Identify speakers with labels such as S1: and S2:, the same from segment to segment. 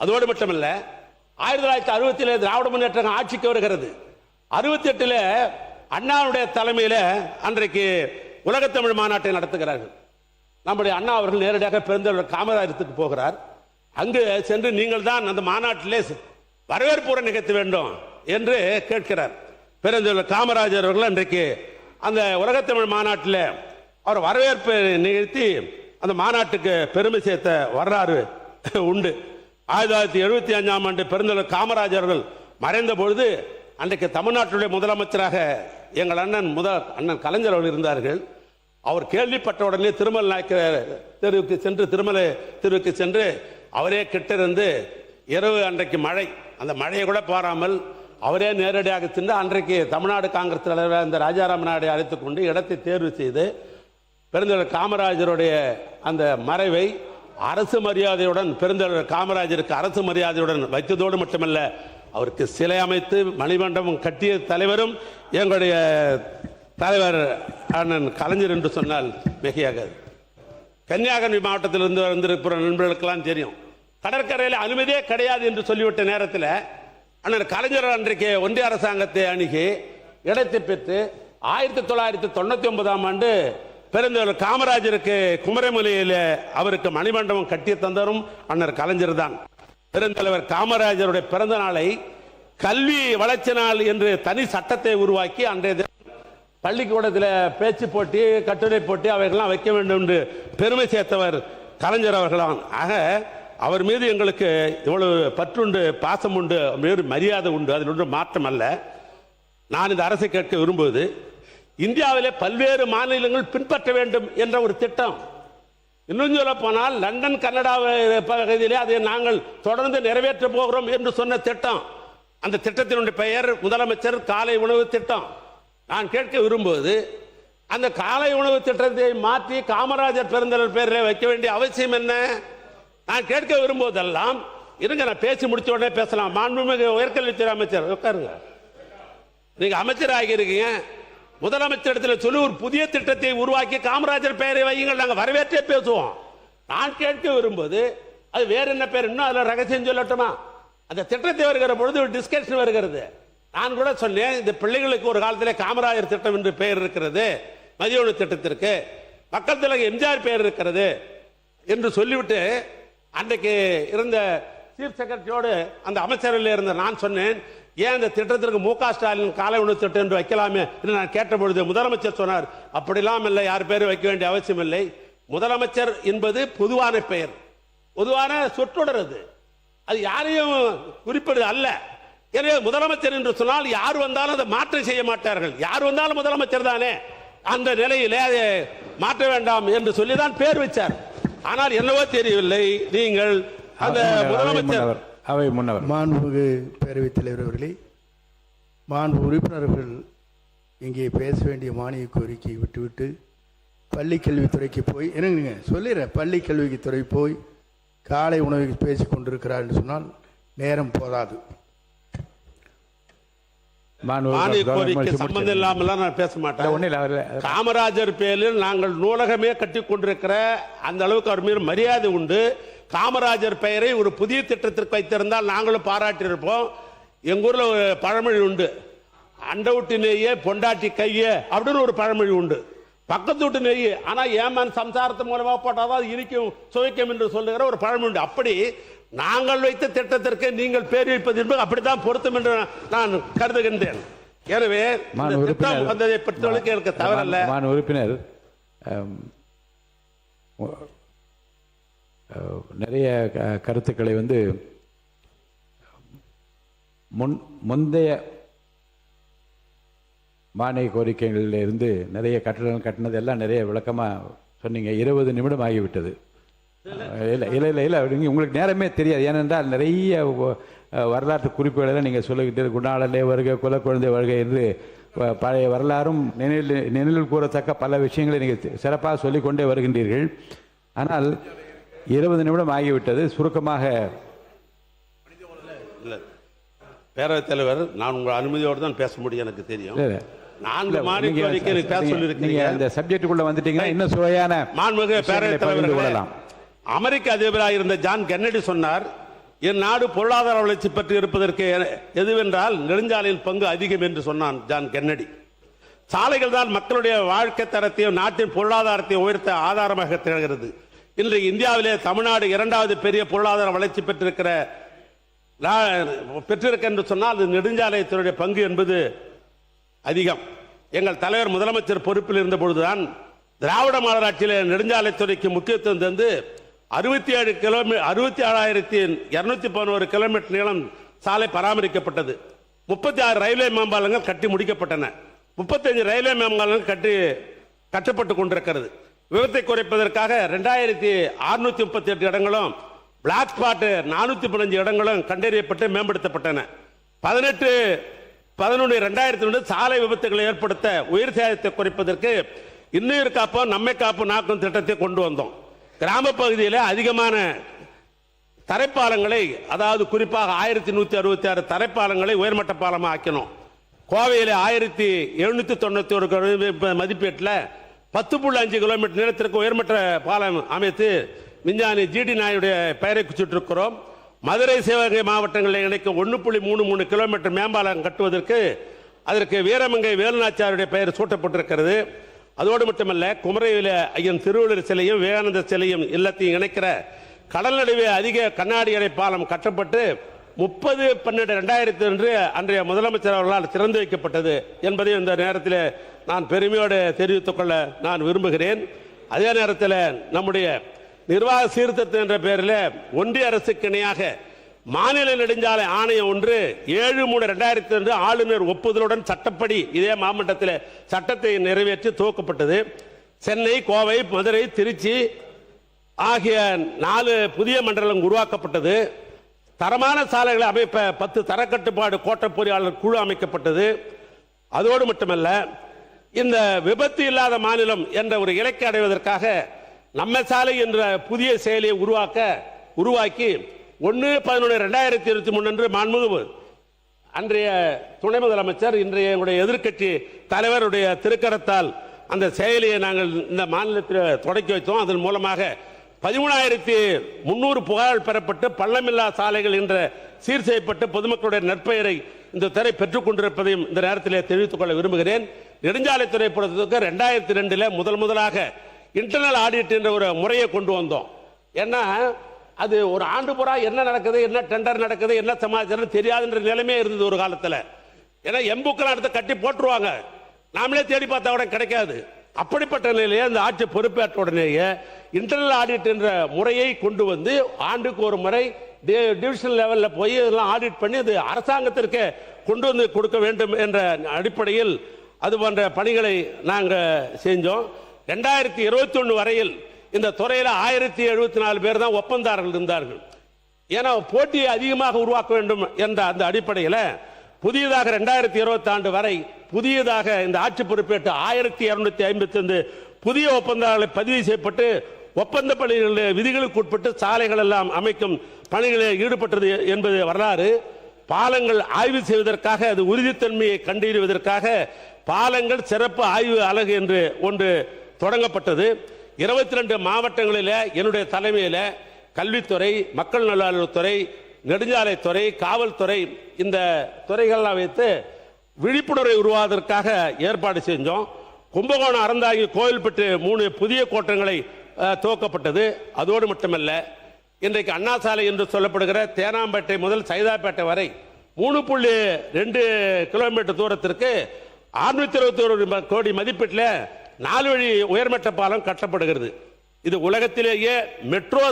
S1: அதோடு மட்டுமல்ல, 1960 திராவிட முன்னேற்ற ஆட்சிக்கு வருகிறது. 68 அண்ணாவுடைய தலைமையில் அன்றைக்கு உலகத்தமிழ் மாநாட்டை நடத்துகிறார்கள். நம்முடைய அண்ணா அவர்கள் நேரடியாக பெருந்தலைவர் காமராஜருக்கு போகிறார். அங்கு சென்று நீங்கள் தான் அந்த மாநாட்டிலே வரவேற்புரை நிகழ்த்த வேண்டும் என்று கேட்கிறார். பெருந்தலைவர் காமராஜர் அவர்கள் அன்றைக்கு அந்த உலகத்தமிழ் மாநாட்டில் அவர் வரவேற்பு நிகழ்த்தி அந்த மாநாட்டுக்கு பெருமை சேர்த்த வரலாறு உண்டு. 1975ஆம் ஆண்டு பெருந்தலைவர் காமராஜர் அவர்கள் மறைந்த பொழுது அன்றைக்கு தமிழ்நாட்டுடைய முதலமைச்சராக எங்கள் அண்ணன் கலைஞர் அவர்கள் இருந்தார்கள். அவர் கேள்விப்பட்ட உடனே திருமல் நாயக்கர் தெருவுக்கு சென்று அவரே கிட்டிருந்து இரவு அன்றைக்கு மழை, அந்த மழையை கூட பாராமல் அவரே நேரடியாக சென்று அன்றைக்கு தமிழ்நாடு காங்கிரஸ் தலைவர் அந்த ராஜாராம் நாயுடு அழைத்துக் கொண்டு இடத்தை தேர்வு செய்து பெருந்தலைவர் காமராஜருடைய அந்த மறைவை அரசு மரியாதையுடன் பெருந்தலைவர் காமராஜருக்கு அரசு மரியாதையுடன் வைத்ததோடு மட்டுமல்ல, அவருக்கு சிலை அமைத்து மணிமண்டபம் கட்டிய தலைவரும் எங்களுடைய தலைவர் அண்ணன் கலைஞர் என்று சொன்னால் மிகையாகாது. கன்னியாகுமரி மாவட்டத்தில் இருந்து வந்திருக்கிற நண்பர்களுக்கெல்லாம் தெரியும், கடற்கரையில் அனுமதியே கிடையாது என்று சொல்லிவிட்ட நேரத்தில் அண்ணன் கலைஞர் அன்றைக்கு ஒன்றிய அரசாங்கத்தை அணுகி இடத்தை பெற்று 1999ஆம் ஆண்டு பெருந்தலைவர் காமராஜருக்கு குமரமலையில் அவருக்கு மணிமண்டபம் கட்டிய தந்தவரும் அண்ணன் கலைஞர் தான். பெருந்தலைவர் காமராஜருடைய பிறந்த நாளை கல்வி வளர்ச்சி நாள் என்று தனி சட்டத்தை உருவாக்கி அன்றைய பள்ளிக்கூடத்தில் பேச்சு போட்டி, கட்டுரை போட்டி அவைகள்லாம் வைக்க வேண்டும் என்று பெருமை சேர்த்தவர் கலைஞர் அவர்களான். ஆக அவர் மீது எங்களுக்கு இவ்வளவு பற்றுண்டு, பாசம் உண்டு, மரியாதை உண்டு, அதில் ஒன்று மாற்றம் அல்ல. நான் இந்த அரசை கேட்க விரும்புவது, இந்தியாவிலே பல்வேறு மாநிலங்கள் பின்பற்ற வேண்டும் என்ற ஒரு திட்டம். இன்னும் சொல்ல போனால் லண்டன் கனடா பகுதியிலே அதை நாங்கள் தொடர்ந்து நிறைவேற்ற போகிறோம் என்று சொன்ன திட்டம். அந்த திட்டத்தினுடைய பெயர் முதலமைச்சர் காலை உணவு திட்டம். நான் கேட்க விரும்புவது, அந்த காலை உணவு திட்டத்தை மாற்றி காமராஜர் பெருந்தலைவர் பேரில் வைக்க வேண்டிய அவசியம் என்ன? நான் கேட்க விரும்புவதெல்லாம், இருங்க நான் பேசி முடிச்ச உடனே பேசலாம். மாண்புமிகு உயர்கல்வித்துறை அமைச்சர் உட்காருங்க, நீங்க அமைச்சர் ஆகியிருக்கீங்க, முதலமைச்சரிடத்தில் சொல்லி ஒரு புதிய திட்டத்தை உருவாக்கி காமராஜர் பெயரை வையுங்கள், நாங்கள் வரவேற்றே பேசுவோம். நான் கேட்க விரும்புவது, அது வேற என்ன பேர், இன்னும் அதில் ரகசியம் சொல்லட்டுமா? அந்த திட்டத்தை வருகிற பொழுது ஒரு டிஸ்கஷன் வருகிறது. நான் கூட சொன்னேன், இந்த பிள்ளைகளுக்கு ஒரு காலத்தில் காமராஜர் திட்டம் என்று பெயர் இருக்கிறது, மதிய உணவு திட்டத்திற்கு மக்கள் தலைவர் எம்ஜிஆர் பெயர் இருக்கிறது என்று சொல்லிவிட்டு அன்றைக்கு இருந்த சீஃப் செக்ரட்டரியோடு அந்த அமைச்சரில் இருந்த நான் சொன்னேன், ஏன் இந்த திட்டத்திற்கு மு க ஸ்டாலின் காலை உணவு திட்டம் என்று வைக்கலாமே என்று நான் கேட்டபொழுது முதலமைச்சர் சொன்னார், அப்படிலாம் இல்லை, யார் பேர் வைக்க வேண்டிய அவசியம் இல்லை. முதலமைச்சர் என்பது பொதுவான பெயர், பொதுவான சொற்றொடர், அது யாரையும் குறிப்பிடுது அல்ல. எனவே முதலமைச்சர் என்று சொன்னால் யார் வந்தாலும் அதை மாற்றம் செய்ய மாட்டார்கள், யார் வந்தாலும் முதலமைச்சர் தானே, அந்த நிலையிலே அதை மாற்ற வேண்டாம் என்று சொல்லிதான் பேர் வச்சார். ஆனால் என்னவோ தெரியவில்லை, நீங்கள் அந்த முதலமைச்சர்
S2: அவை முன்னவர்
S3: மாண்புமிகு பேரவைத் தலைவர் அவர்களே, மாண்பு உறுப்பினர்கள் இங்கே பேச வேண்டிய மானிய கோரிக்கையை விட்டுவிட்டு பள்ளி கல்வித்துறைக்கு போய் என்னங்க சொல்லிடுறேன், பள்ளி கல்வித்துறை போய் காலை உணவுக்கு பேசிக் கொண்டிருக்கிறார் என்று சொன்னால் நேரம் போதாது.
S1: மானிய கோரிக்கை சம்பந்தம் இல்லாமல் நான் பேச மாட்டேன். காமராஜர் பேரில் நாங்கள் நூலகமே கட்டி கொண்டிருக்கிற அந்த அளவுக்கு அவர் மீது மரியாதை உண்டு. காமராஜர் பெயரை ஒரு புதிய திட்டத்திற்கு வைத்திருந்தால் நாங்களும் பாராட்டியிருப்போம். எங்க ஊர்ல ஒரு பழமொழி உண்டு, அண்டை விட்டு நெய்ய பொண்டாட்டி கைய அப்படின்னு ஒரு பழமொழி உண்டு. பக்கத்து விட்டு நெய் ஆனா ஏமான் சம்சாரத்து மூலமா போட்டாதான் அது இனிக்கும் சுவைக்கும் என்று சொல்லுகிற ஒரு பழமொழி உண்டு. அப்படி நாங்கள் வைத்த திட்டத்திற்கு நீங்கள் பேர் வைப்பது என்பது அப்படித்தான் பொருத்தம் என்று நான் கருதுகின்றேன். எனவே திட்டம் வந்ததை பற்றி எனக்கு தவறல்ல.
S2: உறுப்பினர் நிறைய கருத்துக்களை முந்தைய மானிய கோரிக்கைகளில் இருந்து நிறைய கட்டணம் கட்டினது எல்லாம் நிறைய விளக்கமாக சொன்னீங்க. 20 நிமிடம் ஆகிவிட்டது. இல்லை உங்களுக்கு நேரமே தெரியாது. ஏனென்றால் நிறைய வரலாற்று குறிப்புகளெல்லாம் நீங்கள் சொல்லிக்கிட்டு குணாளலே வருகை, குலக்குழந்தை வருகை என்று பழைய வரலாறும் நினைவில் கூறத்தக்க பல விஷயங்களை நீங்கள் சிறப்பாக சொல்லிக்கொண்டே வருகின்றீர்கள். ஆனால் 20 நிமிடம் ஆகிவிட்டது. சுருக்கமாக
S1: பேரவைத் தலைவர், நான் உங்கள் அனுமதியோடு தான் பேச முடியும், எனக்கு தெரியும்.
S2: இன்னும் சுவையான
S1: மாண்புமிகு பேரவைத் தலைவர், அமெரிக்க அதிபராக இருந்த ஜான் கென்னடி சொன்னார், என் நாடு பொருளாதார வளர்ச்சி பற்றி இருப்பதற்கு எதுவென்றால் நெடுஞ்சாலையில் பங்கு அதிகம் என்று சொன்னான் ஜான் கென்னடி. சாலைகள் தான் மக்களுடைய வாழ்க்கை தரத்தையும் நாட்டின் பொருளாதாரத்தையும் உயர்த்த ஆதாரமாக திகழ்கிறது. இன்று இந்தியாவிலே தமிழ்நாடு இரண்டாவது பெரிய பொருளாதார வளர்ச்சி பெற்றிருக்க என்று சொன்னால் அது நெடுஞ்சாலைத்துறையுடைய பங்கு என்பது அதிகம். எங்கள் தலைவர் முதலமைச்சர் பொறுப்பில் இருந்த பொழுதுதான் திராவிட மாடல் நெடுஞ்சாலைத்துறைக்கு முக்கியத்துவம் தந்து 67,211 கிலோமீட்டர் நீளம் சாலை பராமரிக்கப்பட்டது. 36 ரயில்வே மேம்பாலங்கள் கட்டி முடிக்கப்பட்டன. 35 ரயில்வே மேம்பாலங்கள் கட்டப்பட்டு கொண்டிருக்கிறது. விபத்தை குறைப்பதற்காக 2638 இடங்களும் பிளாக் ஸ்பாட் 415 இடங்களும் கண்டறியப்பட்டு மேம்படுத்தப்பட்டன. 18/11/2002 சாலை விபத்துகளை ஏற்படுத்த உயிர் சேதத்தை குறைப்பதற்கு இன்னுயிர் காப்போம் நம்மை காப்போம் நாக்கும் திட்டத்தை கொண்டு வந்தோம். கிராம பகுதியில் அதிகமான தரைப்பாலங்களை, அதாவது குறிப்பாக 1166 தரைப்பாலங்களை உயர்மட்ட பாலமாக ஆக்கணும். கோவையில் 1791 மதிப்பீட்டில் 10.5 கிலோமீட்டர் நீளத்திற்கு உயர்மட்ட பாலம் அமைத்து விஞ்ஞானி ஜிடி நாயுடைய பெயரை குறிச்சிட்டிருக்கிறோம். மதுரை சிவகங்கை மாவட்டங்களில் இணைக்கும் 1.33 கிலோமீட்டர் மேம்பாலம் கட்டுவதற்கு அதற்கு வீரமங்கை வேலுநாச்சியாருடைய பெயர் சூட்டப்பட்டிருக்கிறது. அதோடு மட்டுமல்ல, குமரையில் ஐயன் திருவள்ளுவர் சிலையும் விவேகானந்த சிலையும் இல்லத்தையும் இணைக்கிற கடல் நடுவே அதிக கண்ணாடி அறை பாலம் கட்டப்பட்டு 30/12/2002 அன்றைய முதலமைச்சர் அவர்களால் திறந்து வைக்கப்பட்டது என்பதை இந்த நேரத்தில் நான் பெருமையோடு தெரிவித்துக் கொள்ள நான் விரும்புகிறேன். அதே நேரத்தில் நம்முடைய நிர்வாக சீர்திருத்தம் என்ற பெயரில் ஒன்றிய அரசுக்கு இணையாக மாநில நெடுஞ்சாலை ஆணையம் ஒன்று 7/3/2002 ஆளுநர் ஒப்புதலுடன் சட்டப்படி இதே மாவட்டத்தில் சட்டத்தை நிறைவேற்றி துவக்கப்பட்டது. சென்னை, கோவை, மதுரை, திருச்சி ஆகிய 4 புதிய மண்டலம் உருவாக்கப்பட்டது. தரமான சாலைகளை அமைப்ப 10 தரக்கட்டுப்பாடு கோட்ட பொறியாளர் குழு அமைக்கப்பட்டது. அதோடு மட்டுமல்ல, இந்த விபத்து இல்லாத மாநிலம் என்ற ஒரு இலக்கை அடைவதற்காக நம்ம சாலை என்ற புதிய செயலியை உருவாக்கி 1/11/2023 அன்று மாண்புமிகு அன்றைய துணை முதலமைச்சர் இன்றைய எதிர்க்கட்சி தலைவருடைய திருக்கரத்தால் அந்த செயலியை நாங்கள் இந்த மாநிலத்தில் தொடக்கி வைத்தோம். அதன் மூலமாக 13,300 புகார்கள் பெறப்பட்டு பள்ளமில்லா சாலைகள் என்ற சீர் செய்யப்பட்டு பொதுமக்களுடைய நற்பெயரை இந்த துறை பெற்றுக் கொண்டிருப்பதையும் இந்த நேரத்தில் தெரிவித்துக் கொள்ள விரும்புகிறேன். நெடுஞ்சாலைத்துறை பொறுத்தவரைக்கும் 2002 முதலாக இன்டர்னல் ஆடிட் என்ற ஒரு முறையை கொண்டு வந்தோம். ஏன்னா அது ஒரு ஆண்டு பூரா என்ன நடக்குது, என்ன டெண்டர் நடக்குது, என்ன சமாச்சாரம் தெரியாதுன்ற நிலைமையே இருந்தது ஒரு காலத்தில். ஏன்னா எம்புக்கெல்லாம் எடுத்து கட்டி போட்டுருவாங்க, நாமளே தேடி பார்த்தா கூட கிடைக்காது. அப்படிப்பட்ட நிலையிலே அந்த ஆட்சி பொறுப்பேற்ற உடனேயே இன்டர்னல் ஆடிட் என்ற முறையை கொண்டு வந்து ஆண்டுக்கு ஒரு முறை டிவிஷனல் லெவலில் போய் இதெல்லாம் ஆடிட் பண்ணி அது அரசாங்கத்திற்கு கொண்டு வந்து கொடுக்க வேண்டும் என்ற அடிப்படையில் அது போன்ற பணிகளை நாங்கள் செஞ்சோம். 2021 வரையில் இந்த துறையில் 1074 பேர் தான் ஒப்பந்தாரர்கள் இருந்தார்கள். ஏன்னா போட்டியை அதிகமாக உருவாக்க வேண்டும் என்ற அந்த அடிப்படையில் புதியதாக 2020 ஆண்டு வரை புதியதாக இந்த ஆட்சி பொறுப்பேற்று 1255 புதிய ஒப்பந்தாரர்களை பதிவு செய்யப்பட்டு ஒப்பந்த பணிகளுடைய விதிகளுக்கு உட்பட்டு சாலைகள் எல்லாம் அமைக்கும் பணிகளில் ஈடுபட்டது என்பது வரலாறு. பாலங்கள் ஆய்வு செய்வதற்காக, அது உறுதித்தன்மையை கண்டறிவதற்காக பாலங்கள் சிறப்பு ஆய்வு அலகு என்று ஒன்று தொடங்கப்பட்டது. 22 மாவட்டங்களில் என்னுடைய தலைமையில் கல்வித்துறை, மக்கள் நல்வாழ்வுத்துறை, நெடுஞ்சாலைத்துறை, காவல்துறை இந்த துறைகள்லாம் வைத்து விழிப்புணர்வை உருவாவதற்காக ஏற்பாடு செஞ்சோம். கும்பகோணம், அறந்தாங்கி, கோவில்பட்டு 3 புதிய கோட்டங்களை துவக்கப்பட்டது. அதோடு மட்டுமல்ல, இன்றைக்கு அண்ணா சாலை என்று சொல்லப்படுகிற தேனாம்பேட்டை முதல் சைதாப்பேட்டை வரை 3.2 கிலோமீட்டர் தூரத்திற்கு 621 கோடி மதிப்பீட்டில் 4 வழி உயர்மட்ட பாலம் கட்டப்படுகிறது. இது உலகத்திலேயே மெட்ரோ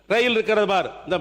S1: ரயில் இருக்கிறது பார், இந்த